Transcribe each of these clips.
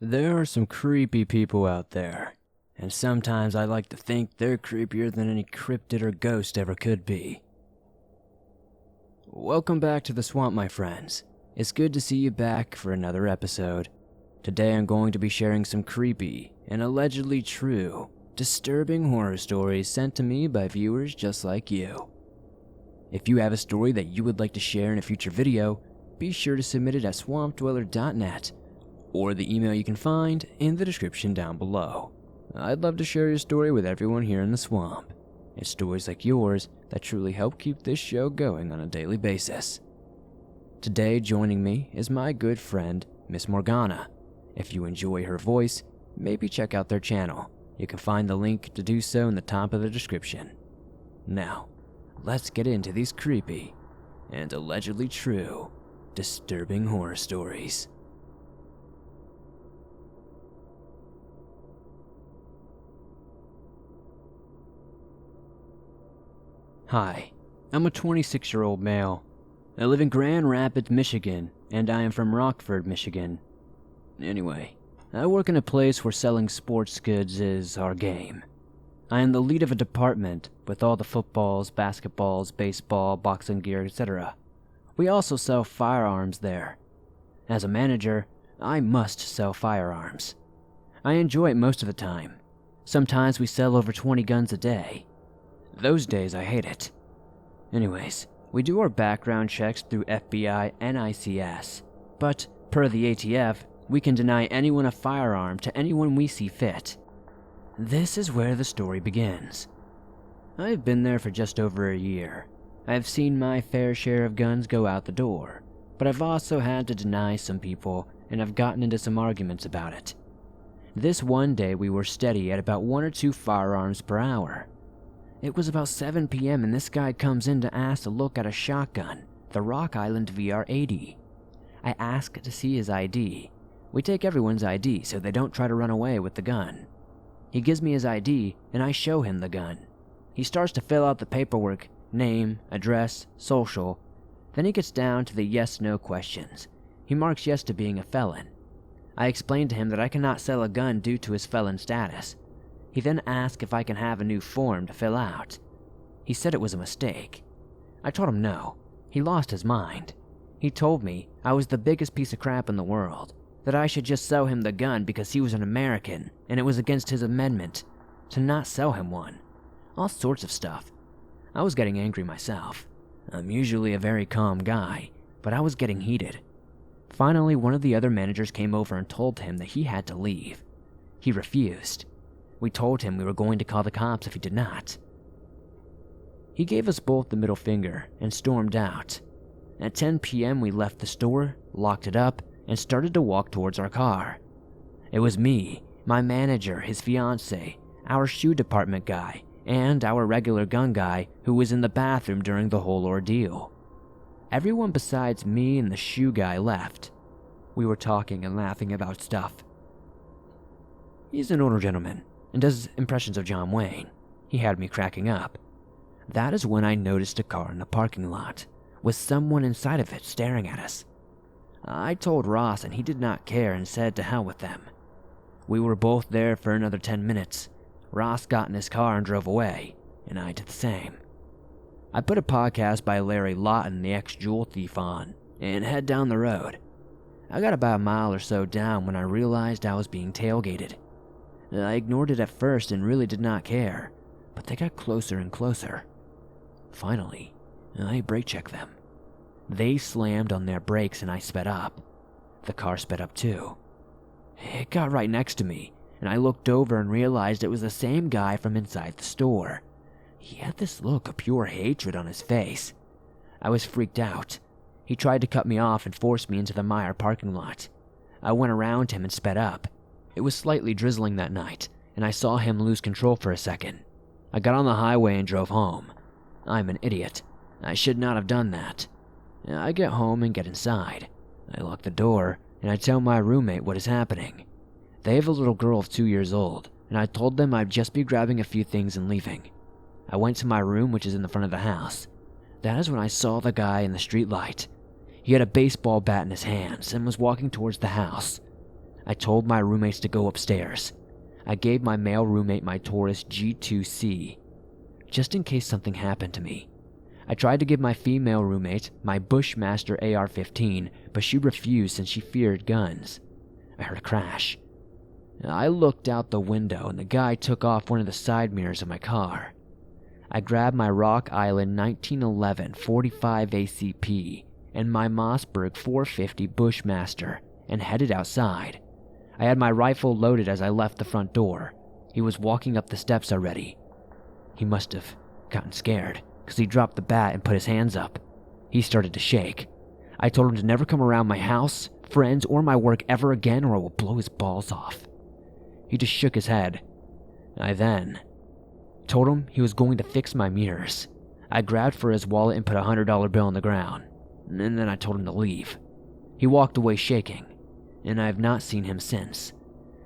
There are some creepy people out there, and sometimes I like to think they're creepier than any cryptid or ghost ever could be. Welcome back to the swamp, my friends. It's good to see you back for another episode. Today I'm going to be sharing some creepy and allegedly true, disturbing horror stories sent to me by viewers just like you. If you have a story that you would like to share in a future video, be sure to submit it at swampdweller.net or the email you can find in the description down below. I'd love to share your story with everyone here in the swamp. It's stories like yours that truly help keep this show going on a daily basis. Today joining me is my good friend, Miss Morgana. If you enjoy her voice, maybe check out their channel. You can find the link to do so in the top of the description. Now, let's get into these creepy and allegedly true, disturbing horror stories. Hi, I'm a 26-year-old male. I live in Grand Rapids, Michigan, and I am from Rockford, Michigan. Anyway, I work in a place where selling sports goods is our game. I am the lead of a department with all the footballs, basketballs, baseball, boxing gear, etc. We also sell firearms there. As a manager, I must sell firearms. I enjoy it most of the time. Sometimes we sell over 20 guns a day. Those days I hate it. Anyways, we do our background checks through FBI and ICS, but per the ATF, we can deny anyone a firearm to anyone we see fit. This is where the story begins. I've been there for just over a year. I've seen my fair share of guns go out the door, but I've also had to deny some people and I've gotten into some arguments about it. This one day we were steady at about 1 or 2 firearms per hour. It was about 7 p.m. and this guy comes in to ask to look at a shotgun, the Rock Island VR-80. I ask to see his ID. We take everyone's ID so they don't try to run away with the gun. He gives me his ID and I show him the gun. He starts to fill out the paperwork, name, address, social. Then he gets down to the yes-no questions. He marks yes to being a felon. I explain to him that I cannot sell a gun due to his felon status. He then asked if I can have a new form to fill out. He said it was a mistake. I told him no. He lost his mind. He told me I was the biggest piece of crap in the world, that I should just sell him the gun because he was an American and it was against his amendment to not sell him one. All sorts of stuff. I was getting angry myself. I'm usually a very calm guy, but I was getting heated. Finally, one of the other managers came over and told him that he had to leave. He refused. We told him we were going to call the cops if he did not. He gave us both the middle finger and stormed out. At 10 p.m. we left the store, locked it up, and started to walk towards our car. It was me, my manager, his fiancée, our shoe department guy, and our regular gun guy who was in the bathroom during the whole ordeal. Everyone besides me and the shoe guy left. We were talking and laughing about stuff. He's an older gentleman and does impressions of John Wayne. He had me cracking up. That is when I noticed a car in the parking lot, with someone inside of it staring at us. I told Ross and he did not care and said to hell with them. We were both there for another 10 minutes. Ross got in his car and drove away, and I did the same. I put a podcast by Larry Lawton, the ex-jewel thief, on, and head down the road. I got about a mile or so down when I realized I was being tailgated. I ignored it at first and really did not care, but they got closer and closer. Finally, I brake checked them. They slammed on their brakes and I sped up. The car sped up too. It got right next to me, and I looked over and realized it was the same guy from inside the store. He had this look of pure hatred on his face. I was freaked out. He tried to cut me off and force me into the Meijer parking lot. I went around him and sped up. It was slightly drizzling that night, and I saw him lose control for a second. I got on the highway and drove home. I'm an idiot. I should not have done that. I get home and get inside. I lock the door, and I tell my roommate what is happening. They have a little girl of 2 years old, and I told them I'd just be grabbing a few things and leaving. I went to my room, which is in the front of the house. That is when I saw the guy in the streetlight. He had a baseball bat in his hands and was walking towards the house. I told my roommates to go upstairs. I gave my male roommate my Taurus G2C, just in case something happened to me. I tried to give my female roommate my Bushmaster AR-15, but she refused since she feared guns. I heard a crash. I looked out the window and the guy took off one of the side mirrors of my car. I grabbed my Rock Island 1911 45 ACP and my Mossberg 450 Bushmaster and headed outside. I had my rifle loaded as I left the front door. He was walking up the steps already. He must have gotten scared, because he dropped the bat and put his hands up. He started to shake. I told him to never come around my house, friends, or my work ever again or I will blow his balls off. He just shook his head. I then told him he was going to fix my mirrors. I grabbed for his wallet and put a $100 bill on the ground, and then I told him to leave. He walked away shaking, and I have not seen him since.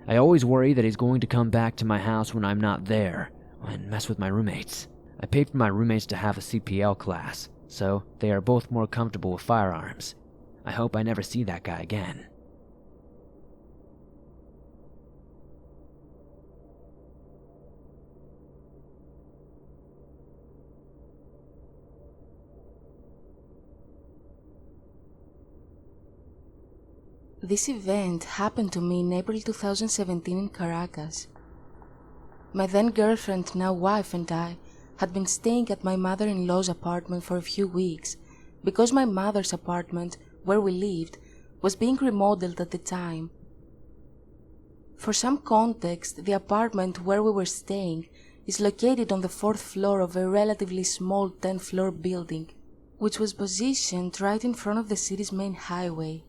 I always worry that he's going to come back to my house when I'm not there and mess with my roommates. I paid for my roommates to have a CPL class, so they are both more comfortable with firearms. I hope I never see that guy again. This event happened to me in April 2017 in Caracas. My then girlfriend, now wife, and I had been staying at my mother-in-law's apartment for a few weeks because my mother's apartment, where we lived, was being remodeled at the time. For some context, the apartment where we were staying is located on the 4th floor of a relatively small 10th-floor building, which was positioned right in front of the city's main highway.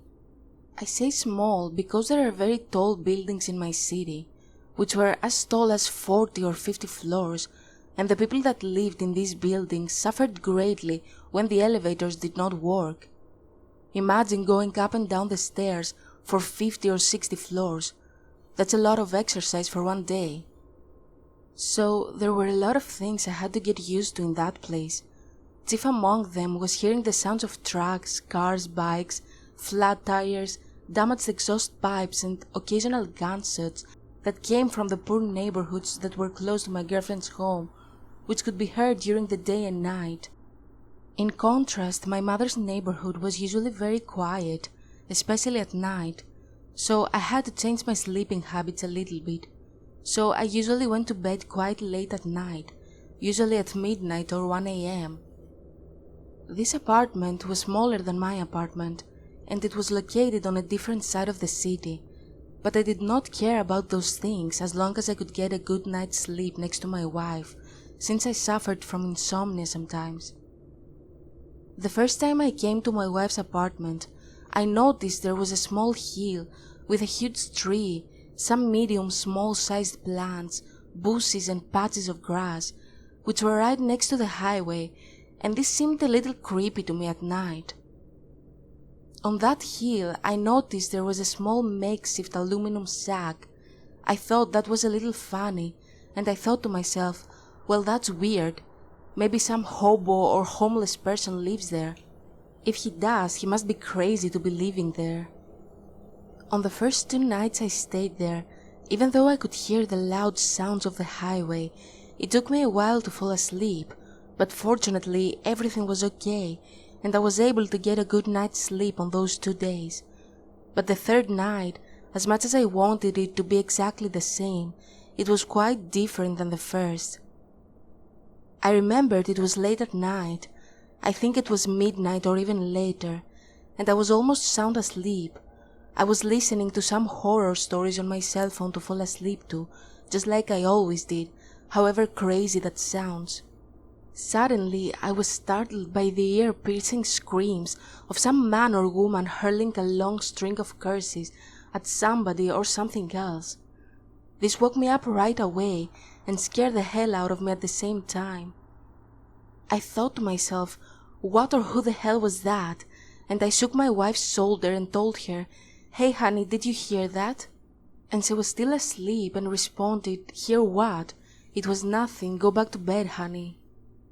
I say small because there are very tall buildings in my city, which were as tall as 40 or 50 floors, and the people that lived in these buildings suffered greatly when the elevators did not work. Imagine going up and down the stairs for 50 or 60 floors. That's a lot of exercise for one day. So there were a lot of things I had to get used to in that place. Chief among them was hearing the sounds of trucks, cars, bikes, flat tires, damaged exhaust pipes, and occasional gunshots that came from the poor neighborhoods that were close to my girlfriend's home, which could be heard during the day and night. In contrast, my mother's neighborhood was usually very quiet, especially at night, so I had to change my sleeping habits a little bit. So I usually went to bed quite late at night, usually at midnight or 1 a.m. This apartment was smaller than my apartment, and it was located on a different side of the city, but I did not care about those things as long as I could get a good night's sleep next to my wife, since I suffered from insomnia sometimes. The first time I came to my wife's apartment, I noticed there was a small hill with a huge tree, some medium small-sized plants, bushes and patches of grass, which were right next to the highway, and this seemed a little creepy to me at night. On that hill, I noticed there was a small makeshift aluminum shack. I thought that was a little funny, and I thought to myself, well, that's weird. Maybe some hobo or homeless person lives there. If he does, he must be crazy to be living there. On the first 2 nights I stayed there, even though I could hear the loud sounds of the highway, it took me a while to fall asleep, but fortunately everything was okay, and I was able to get a good night's sleep on those 2 days. But the 3rd night, as much as I wanted it to be exactly the same, it was quite different than the first. I remembered it was late at night. I think it was midnight or even later, and I was almost sound asleep. I was listening to some horror stories on my cell phone to fall asleep to, just like I always did, however crazy that sounds. Suddenly, I was startled by the ear-piercing screams of some man or woman hurling a long string of curses at somebody or something else. This woke me up right away and scared the hell out of me at the same time. I thought to myself, what or who the hell was that? And I shook my wife's shoulder and told her, "Hey honey, did you hear that?" And she was still asleep and responded, "Hear what? It was nothing, go back to bed, honey."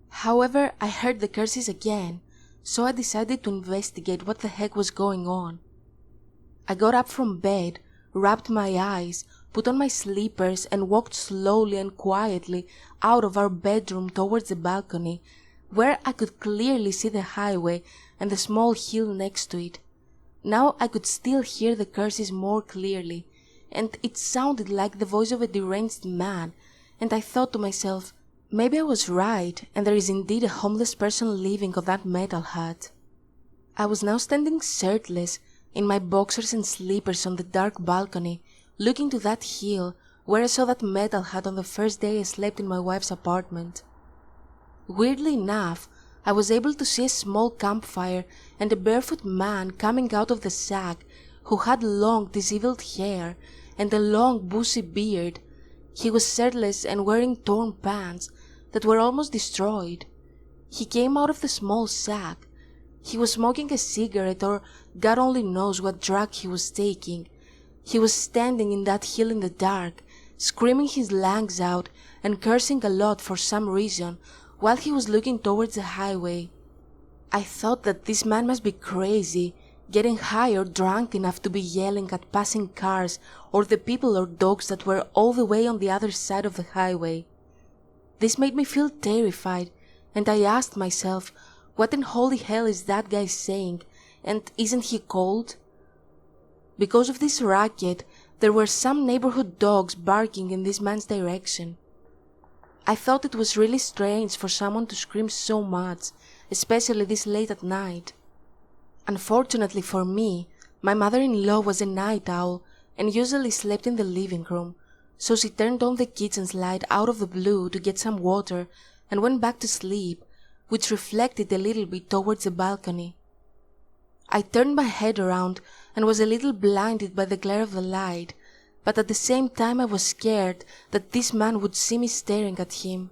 However, I heard the curses again, so I decided to investigate what the heck was going on. I got up from bed, rubbed my eyes, put on my slippers, and walked slowly and quietly out of our bedroom towards the balcony, where I could clearly see the highway and the small hill next to it. Now I could still hear the curses more clearly, and it sounded like the voice of a deranged man, and I thought to myself, maybe I was right, and there is indeed a homeless person living on that metal hut. I was now standing shirtless, in my boxers and slippers on the dark balcony, looking to that hill where I saw that metal hut on the first day I slept in my wife's apartment. Weirdly enough, I was able to see a small campfire and a barefoot man coming out of the shack who had long disheveled hair and a long bushy beard. He was shirtless and wearing torn pants that were almost destroyed. He came out of the small shack. He was smoking a cigarette, or God only knows what drug he was taking. He was standing in that hill in the dark, screaming his lungs out and cursing a lot for some reason while he was looking towards the highway. I thought that this man must be crazy, getting high or drunk enough to be yelling at passing cars or the people or dogs that were all the way on the other side of the highway. This made me feel terrified, and I asked myself, what in holy hell is that guy saying, and isn't he cold? Because of this racket, there were some neighborhood dogs barking in this man's direction. I thought it was really strange for someone to scream so much, especially this late at night. Unfortunately for me, my mother-in-law was a night owl and usually slept in the living room, so she turned on the kitchen's light out of the blue to get some water and went back to sleep, which reflected a little bit towards the balcony. I turned my head around and was a little blinded by the glare of the light, but at the same time I was scared that this man would see me staring at him.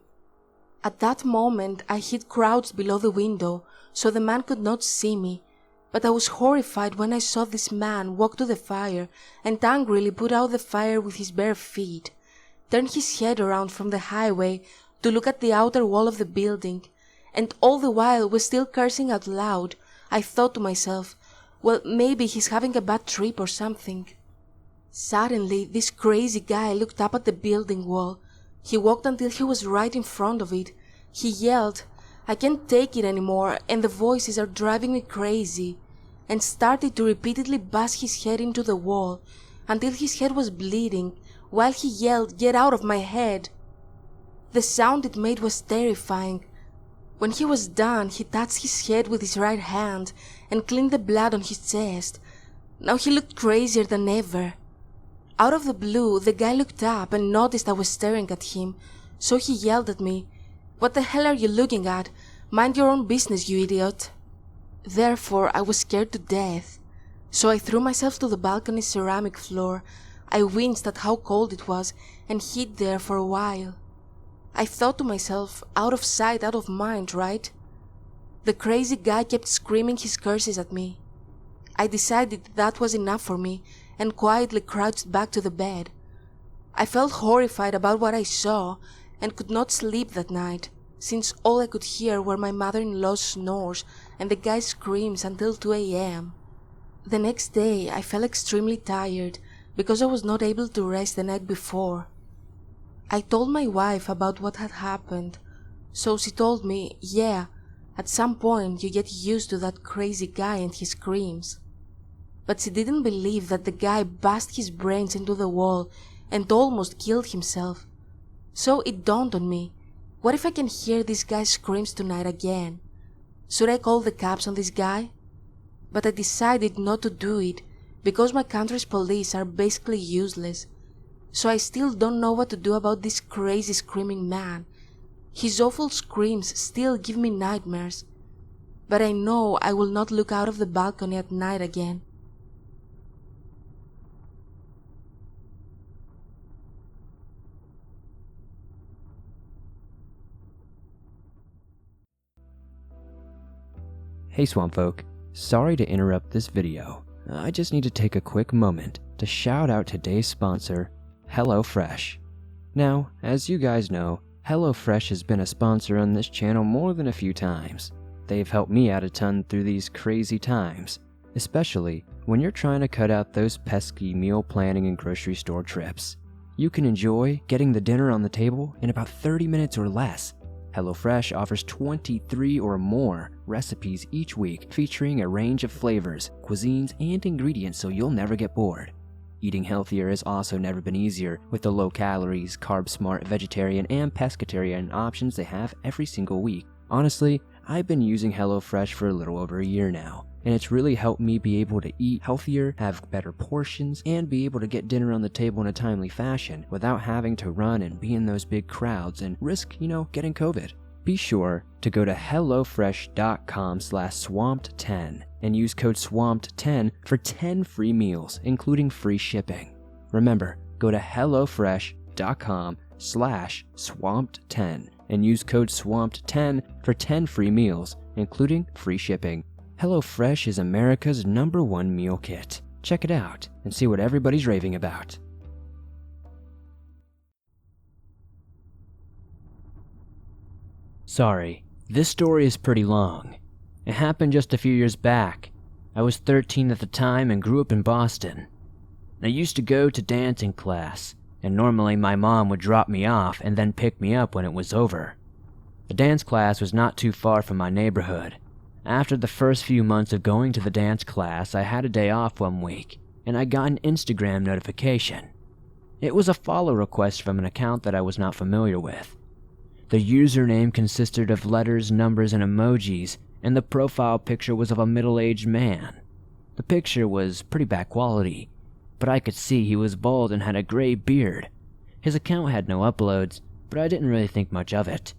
At that moment I hid crouched below the window so the man could not see me, but I was horrified when I saw this man walk to the fire and angrily put out the fire with his bare feet, turn his head around from the highway to look at the outer wall of the building, and all the while was still cursing out loud. I thought to myself, well, maybe he's having a bad trip or something. Suddenly, this crazy guy looked up at the building wall. He walked until he was right in front of it. He yelled, "I can't take it anymore and the voices are driving me crazy," and started to repeatedly bash his head into the wall until his head was bleeding while he yelled, "Get out of my head!" The sound it made was terrifying. When he was done, he touched his head with his right hand and cleaned the blood on his chest. Now he looked crazier than ever. Out of the blue, the guy looked up and noticed I was staring at him, so he yelled at me, "What the hell are you looking at? Mind your own business, you idiot." Therefore, I was scared to death. So I threw myself to the balcony's ceramic floor. I winced at how cold it was and hid there for a while. I thought to myself, out of sight, out of mind, right? The crazy guy kept screaming his curses at me. I decided that was enough for me and quietly crouched back to the bed. I felt horrified about what I saw and could not sleep that night, since all I could hear were my mother-in-law's snores and the guy's screams until 2 a.m. The next day I felt extremely tired because I was not able to rest the night before. I told my wife about what had happened, so she told me, yeah, at some point you get used to that crazy guy and his screams. But she didn't believe that the guy bashed his brains into the wall and almost killed himself. So it dawned on me, what if I can hear this guy's screams tonight again? Should I call the cops on this guy? But I decided not to do it because my country's police are basically useless. So I still don't know what to do about this crazy screaming man. His awful screams still give me nightmares. But I know I will not look out of the balcony at night again. Hey Swamp Folk, sorry to interrupt this video. I just need to take a quick moment to shout out today's sponsor, HelloFresh. Now, as you guys know, HelloFresh has been a sponsor on this channel more than a few times. They've helped me out a ton through these crazy times. especially when you're trying to cut out those pesky meal planning and grocery store trips. You can enjoy getting the dinner on the table in about 30 minutes or less. HelloFresh offers 23 or more recipes each week featuring a range of flavors, cuisines, and ingredients so you'll never get bored. Eating healthier has also never been easier with the low calories, carb-smart, vegetarian, and pescatarian options they have every single week. Honestly, I've been using HelloFresh for a little over a year now, and it's really helped me be able to eat healthier, have better portions, and be able to get dinner on the table in a timely fashion without having to run and be in those big crowds and risk, getting COVID. Be sure to go to hellofresh.com/swamped10 and use code SWAMPED10 for 10 free meals, including free shipping. Remember, go to hellofresh.com/swamped10 and use code SWAMPED10 for 10 free meals, including free shipping. HelloFresh is America's #1 meal kit. Check it out and see what everybody's raving about. Sorry, this story is pretty long. It happened just a few years back. I was 13 at the time and grew up in Boston. I used to go to dancing class, and normally my mom would drop me off and then pick me up when it was over. The dance class was not too far from my neighborhood. After the first few months of going to the dance class, I had a day off one week, and I got an Instagram notification. It was a follow request from an account that I was not familiar with. The username consisted of letters, numbers, and emojis, and the profile picture was of a middle-aged man. The picture was pretty bad quality, but I could see he was bald and had a gray beard. His account had no uploads, but I didn't really think much of it.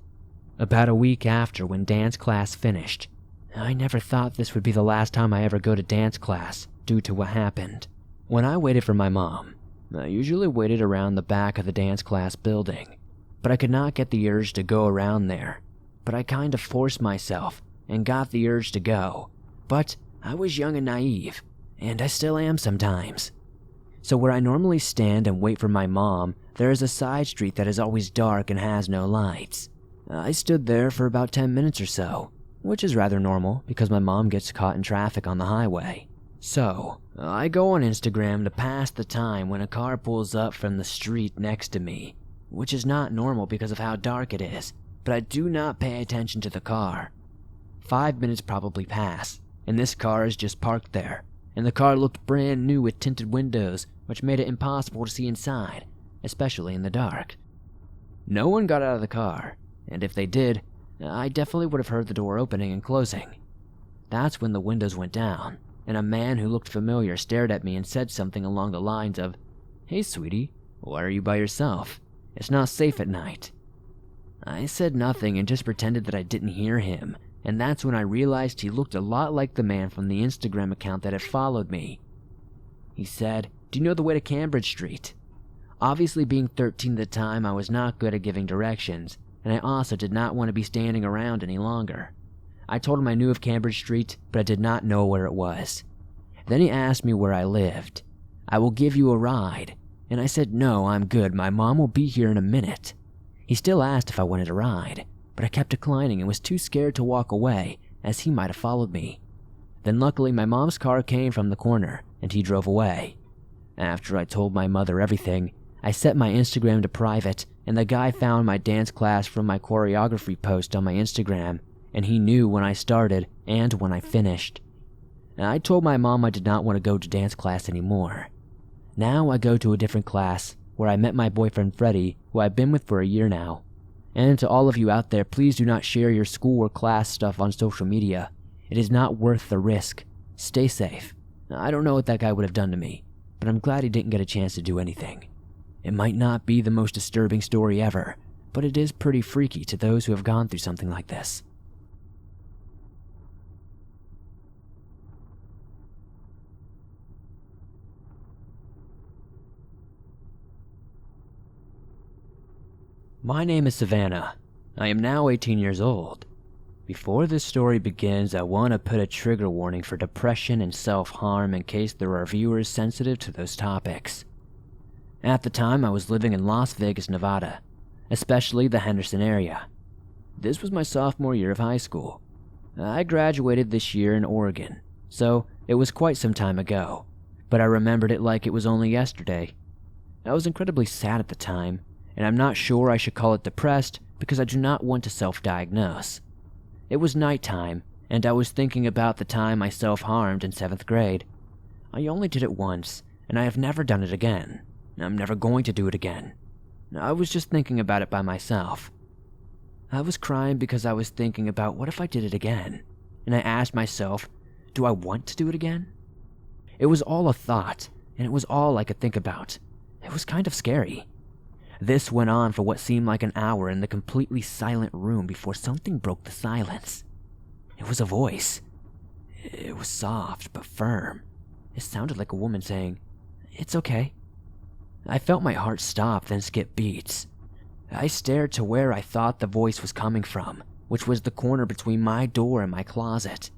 About a week after, when dance class finished, I never thought this would be the last time I ever go to dance class, due to what happened. When I waited for my mom, I usually waited around the back of the dance class building, but I could not get the urge to go around there. But I kind of forced myself and got the urge to go. But I was young and naive, and I still am sometimes. So where I normally stand and wait for my mom, there is a side street that is always dark and has no lights. I stood there for about 10 minutes or so, which is rather normal because my mom gets caught in traffic on the highway. So, I go on Instagram to pass the time when a car pulls up from the street next to me, which is not normal because of how dark it is, but I do not pay attention to the car. 5 minutes probably pass, and this car is just parked there, and the car looked brand new with tinted windows, which made it impossible to see inside, especially in the dark. No one got out of the car, and if they did, I definitely would have heard the door opening and closing. That's when the windows went down, and a man who looked familiar stared at me and said something along the lines of, "Hey sweetie, why are you by yourself? It's not safe at night." I said nothing and just pretended that I didn't hear him, and that's when I realized he looked a lot like the man from the Instagram account that had followed me. He said, "Do you know the way to Cambridge Street?" Obviously, being 13 at the time, I was not good at giving directions, and I also did not want to be standing around any longer. I told him I knew of Cambridge Street, but I did not know where it was. Then he asked me where I lived. "I will give you a ride." And I said, "No, I'm good. My mom will be here in a minute." He still asked if I wanted a ride, but I kept declining and was too scared to walk away, as he might have followed me. Then luckily my mom's car came from the corner, and he drove away. After I told my mother everything, I set my Instagram to private, and the guy found my dance class from my choreography post on my Instagram, and he knew when I started and when I finished. I told my mom I did not want to go to dance class anymore. Now I go to a different class, where I met my boyfriend Freddie, who I've been with for a year now. And to all of you out there, please do not share your school or class stuff on social media. It is not worth the risk. Stay safe. I don't know what that guy would have done to me, but I'm glad he didn't get a chance to do anything. It might not be the most disturbing story ever, but it is pretty freaky to those who have gone through something like this. My name is Savannah. I am now 18 years old. Before this story begins, I want to put a trigger warning for depression and self-harm in case there are viewers sensitive to those topics. At the time, I was living in Las Vegas, Nevada, especially the Henderson area. This was my sophomore year of high school. I graduated this year in Oregon, so It was quite some time ago, but I remembered it like it was only yesterday. I was incredibly sad at the time, and I'm not sure I should call it depressed because I do not want to self-diagnose. It was nighttime, and I was thinking about the time I self-harmed in 7th grade. I only did it once, and I have never done it again. I'm never going to do it again. I was just thinking about it by myself. I was crying because I was thinking about what if I did it again, and I asked myself, do I want to do it again? It was all a thought, and it was all I could think about. It was kind of scary. This went on for what seemed like an hour in the completely silent room before something broke the silence. It was a voice. It was soft but firm. It sounded like a woman saying, "It's okay." I felt my heart stop, then skip beats. I stared to where I thought the voice was coming from, which was the corner between my door and my closet.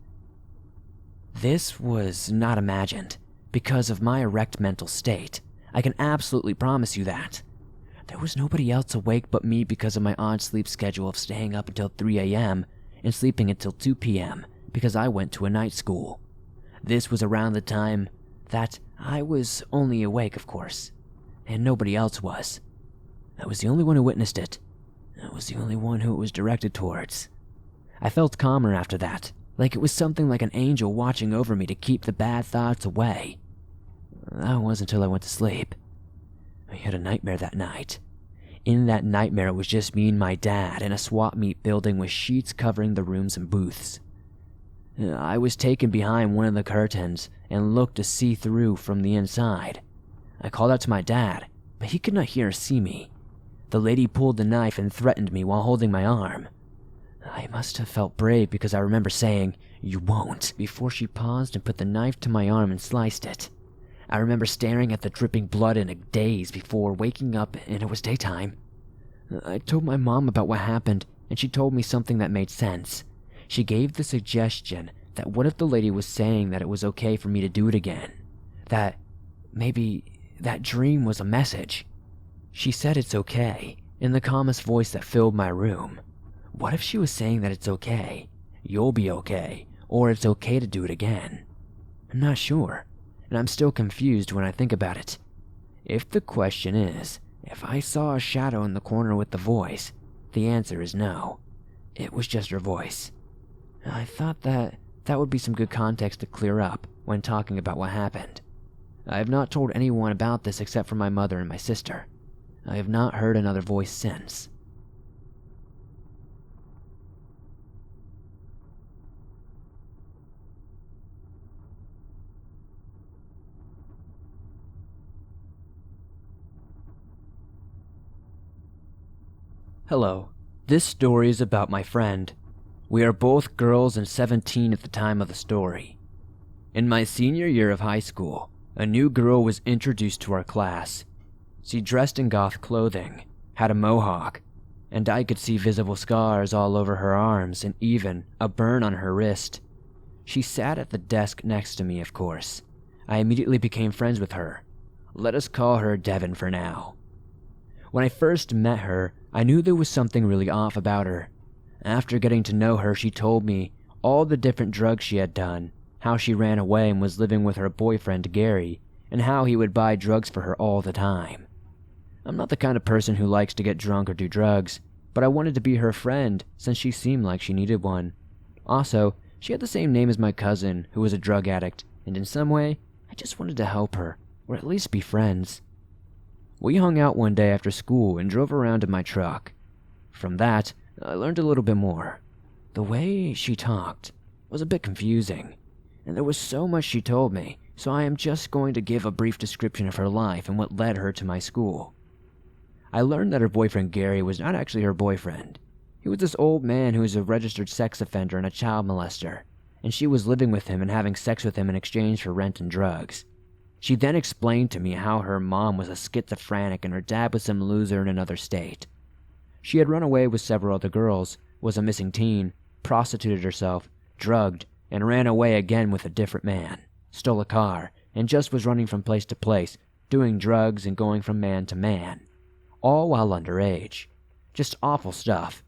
This was not imagined. Because of my erect mental state, I can absolutely promise you that. There was nobody else awake but me because of my odd sleep schedule of staying up until 3 a.m. and sleeping until 2 p.m. because I went to a night school. This was around the time that I was only awake, of course, and nobody else was. I was the only one who witnessed it. I was the only one who it was directed towards. I felt calmer after that, like it was something like an angel watching over me to keep the bad thoughts away. That was until I went to sleep. I had a nightmare that night. In that nightmare, it was just me and my dad in a swap meet building with sheets covering the rooms and booths. I was taken behind one of the curtains and looked to see through from the inside. I called out to my dad, but he could not hear or see me. The lady pulled the knife and threatened me while holding my arm. I must have felt brave because I remember saying, "You won't," before she paused and put the knife to my arm and sliced it. I remember staring at the dripping blood in a daze before waking up, and it was daytime. I told my mom about what happened, and she told me something that made sense. She gave the suggestion that what if the lady was saying that it was okay for me to do it again? That maybe that dream was a message. She said it's okay, in the calmest voice that filled my room. What if she was saying that it's okay, you'll be okay, or it's okay to do it again? I'm not sure, and I'm still confused when I think about it. If the question is, if I saw a shadow in the corner with the voice, the answer is no. It was just her voice. I thought that would be some good context to clear up when talking about what happened. I have not told anyone about this except for my mother and my sister. I have not heard another voice since. Hello, this story is about my friend. We are both girls and 17 at the time of the story. In my senior year of high school, a new girl was introduced to our class. She dressed in goth clothing, had a mohawk, and I could see visible scars all over her arms and even a burn on her wrist. She sat at the desk next to me, of course. I immediately became friends with her. Let us call her Devin for now. When I first met her, I knew there was something really off about her. After getting to know her, she told me all the different drugs she had done, how she ran away and was living with her boyfriend Gary, and how he would buy drugs for her all the time. I'm not the kind of person who likes to get drunk or do drugs, but I wanted to be her friend since she seemed like she needed one. Also, she had the same name as my cousin, who was a drug addict, and in some way, I just wanted to help her, or at least be friends. We hung out one day after school and drove around in my truck. From that, I learned a little bit more. The way she talked was a bit confusing, and there was so much she told me, so I am just going to give a brief description of her life and what led her to my school. I learned that her boyfriend Gary was not actually her boyfriend. He was this old man who was a registered sex offender and a child molester, and she was living with him and having sex with him in exchange for rent and drugs. She then explained to me how her mom was a schizophrenic and her dad was some loser in another state. She had run away with several other girls, was a missing teen, prostituted herself, drugged, and ran away again with a different man, stole a car, and just was running from place to place, doing drugs and going from man to man, all while underage. Just awful stuff.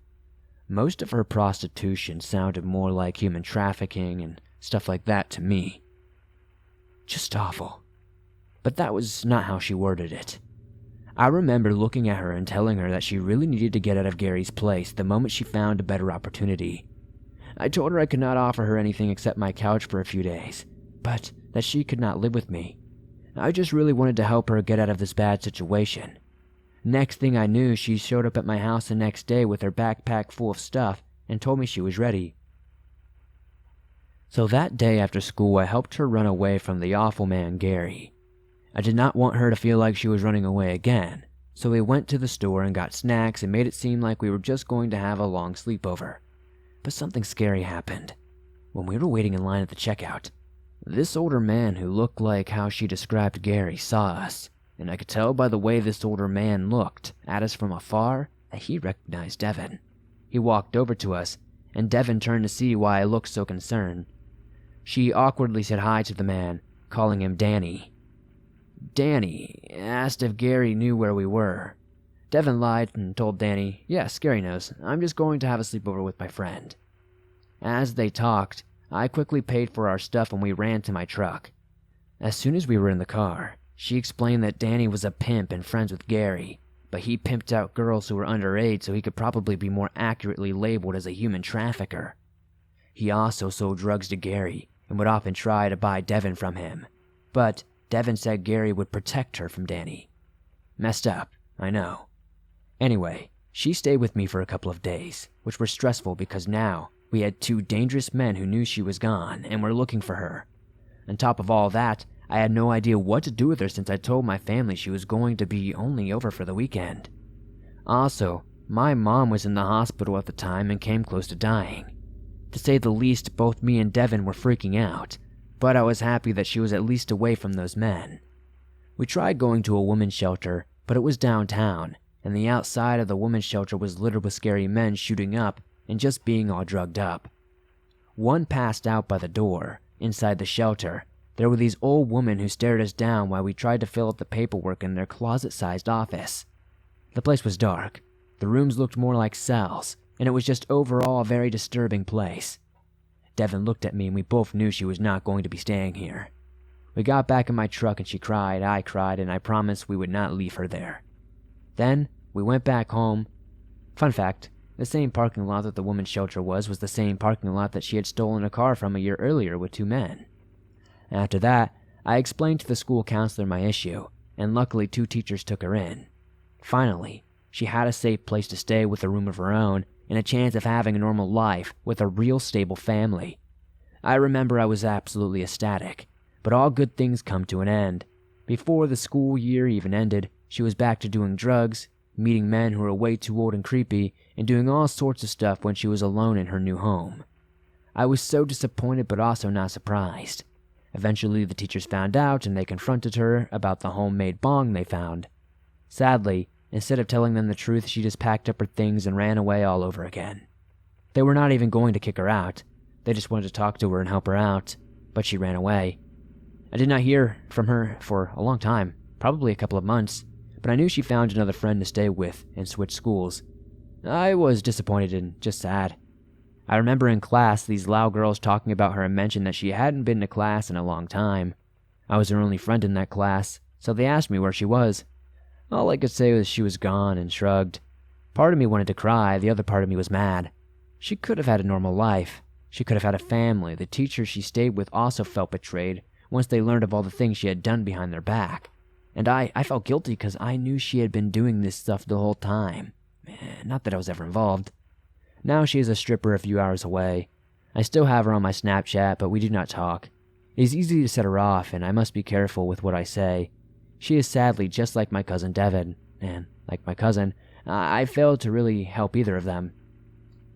Most of her prostitution sounded more like human trafficking and stuff like that to me. Just awful. But that was not how she worded it. I remember looking at her and telling her that she really needed to get out of Gary's place the moment she found a better opportunity. I told her I could not offer her anything except my couch for a few days, but that she could not live with me. I just really wanted to help her get out of this bad situation. Next thing I knew, she showed up at my house the next day with her backpack full of stuff and told me she was ready. So that day after school, I helped her run away from the awful man Gary. I did not want her to feel like she was running away again, so we went to the store and got snacks and made it seem like we were just going to have a long sleepover. But something scary happened. When we were waiting in line at the checkout, this older man who looked like how she described Gary saw us, and I could tell by the way this older man looked at us from afar that he recognized Devin. He walked over to us, and Devin turned to see why I looked so concerned. She awkwardly said hi to the man, calling him Danny. Danny asked if Gary knew where we were. Devin lied and told Danny, "Yes, Gary knows. I'm just going to have a sleepover with my friend." As they talked, I quickly paid for our stuff and we ran to my truck. As soon as we were in the car, she explained that Danny was a pimp and friends with Gary, but he pimped out girls who were underage so he could probably be more accurately labeled as a human trafficker. He also sold drugs to Gary and would often try to buy Devin from him, but Devin said Gary would protect her from Danny. Messed up, I know. Anyway, she stayed with me for a couple of days, which were stressful because now we had two dangerous men who knew she was gone and were looking for her. On top of all that, I had no idea what to do with her since I told my family she was going to be only over for the weekend. Also, my mom was in the hospital at the time and came close to dying. To say the least, both me and Devin were freaking out, but I was happy that she was at least away from those men. We tried going to a women's shelter, but it was downtown, and the outside of the women's shelter was littered with scary men shooting up and just being all drugged up. One passed out by the door. Inside the shelter, there were these old women who stared us down while we tried to fill out the paperwork in their closet-sized office. The place was dark. The rooms looked more like cells, and it was just overall a very disturbing place. Devin looked at me and we both knew she was not going to be staying here. We got back in my truck and she cried, I cried, and I promised we would not leave her there. Then, we went back home. Fun fact, the same parking lot that the woman's shelter was the same parking lot that she had stolen a car from a year earlier with two men. After that, I explained to the school counselor my issue, and luckily 2 teachers took her in. Finally, she had a safe place to stay with a room of her own and a chance of having a normal life with a real stable family. I remember I was absolutely ecstatic, but all good things come to an end. Before the school year even ended, she was back to doing drugs, meeting men who were way too old and creepy, and doing all sorts of stuff when she was alone in her new home. I was so disappointed but also not surprised. Eventually the teachers found out and they confronted her about the homemade bong they found. Sadly, instead of telling them the truth, she just packed up her things and ran away all over again. They were not even going to kick her out. They just wanted to talk to her and help her out, but she ran away. I did not hear from her for a long time, probably a couple of months, but I knew she found another friend to stay with and switched schools. I was disappointed and just sad. I remember in class these loud girls talking about her and mentioned that she hadn't been to class in a long time. I was her only friend in that class, so they asked me where she was. All I could say was she was gone and shrugged. Part of me wanted to cry, the other part of me was mad. She could have had a normal life. She could have had a family. The teachers she stayed with also felt betrayed once they learned of all the things she had done behind their back. And I felt guilty because I knew she had been doing this stuff the whole time. Not that I was ever involved. Now she is a stripper a few hours away. I still have her on my Snapchat, but we do not talk. It is easy to set her off, and I must be careful with what I say. She is sadly just like my cousin Devin, and like my cousin, I failed to really help either of them.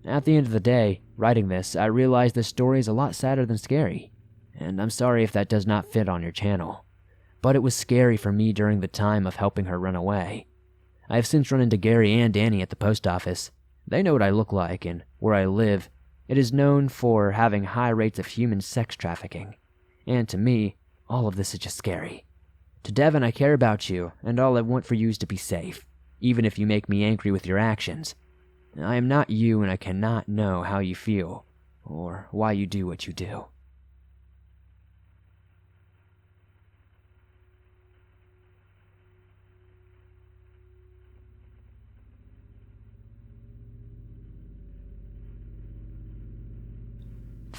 At the end of the day, writing this, I realized this story is a lot sadder than scary, and I'm sorry if that does not fit on your channel. But it was scary for me during the time of helping her run away. I have since run into Gary and Danny at the post office. They know what I look like and where I live. It is known for having high rates of human sex trafficking. And to me, all of this is just scary. To Devin, I care about you, and all I want for you is to be safe, even if you make me angry with your actions. I am not you, and I cannot know how you feel, or why you do what you do.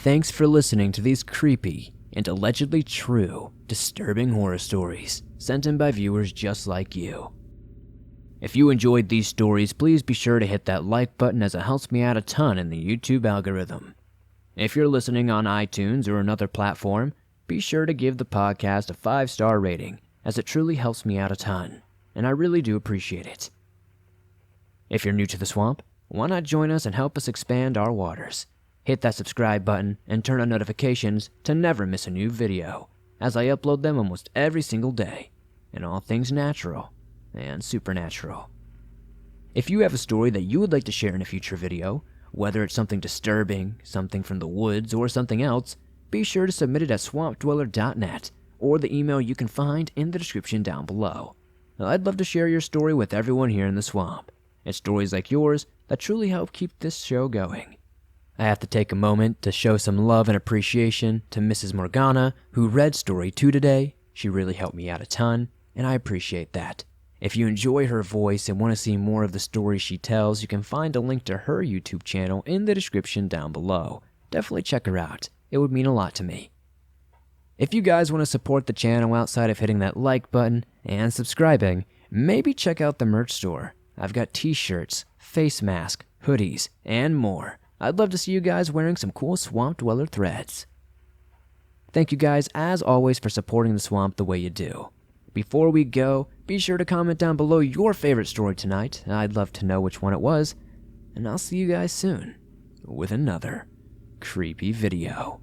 thanks for listening to these creepy and allegedly true, disturbing horror stories sent in by viewers just like you. If you enjoyed these stories, please be sure to hit that like button as it helps me out a ton in the YouTube algorithm. If you're listening on iTunes or another platform, be sure to give the podcast a 5-star rating, as it truly helps me out a ton, and I really do appreciate it. If you're new to the swamp, why not join us and help us expand our waters? Hit that subscribe button and turn on notifications to never miss a new video, as I upload them almost every single day, in all things natural and supernatural. If you have a story that you would like to share in a future video, whether it's something disturbing, something from the woods, or something else, be sure to submit it at swampdweller.net or the email you can find in the description down below. I'd love to share your story with everyone here in the swamp. It's stories like yours that truly help keep this show going. I have to take a moment to show some love and appreciation to Mrs. Morgana, who read story 2 today. She really helped me out a ton, and I appreciate that. If you enjoy her voice and want to see more of the stories she tells, you can find a link to her YouTube channel in the description down below. Definitely check her out. It would mean a lot to me. If you guys want to support the channel outside of hitting that like button and subscribing, maybe check out the merch store. I've got t-shirts, face masks, hoodies, and more. I'd love to see you guys wearing some cool Swamp Dweller threads. Thank you guys, as always, for supporting the swamp the way you do. Before we go, be sure to comment down below your favorite story tonight. I'd love to know which one it was. And I'll see you guys soon with another creepy video.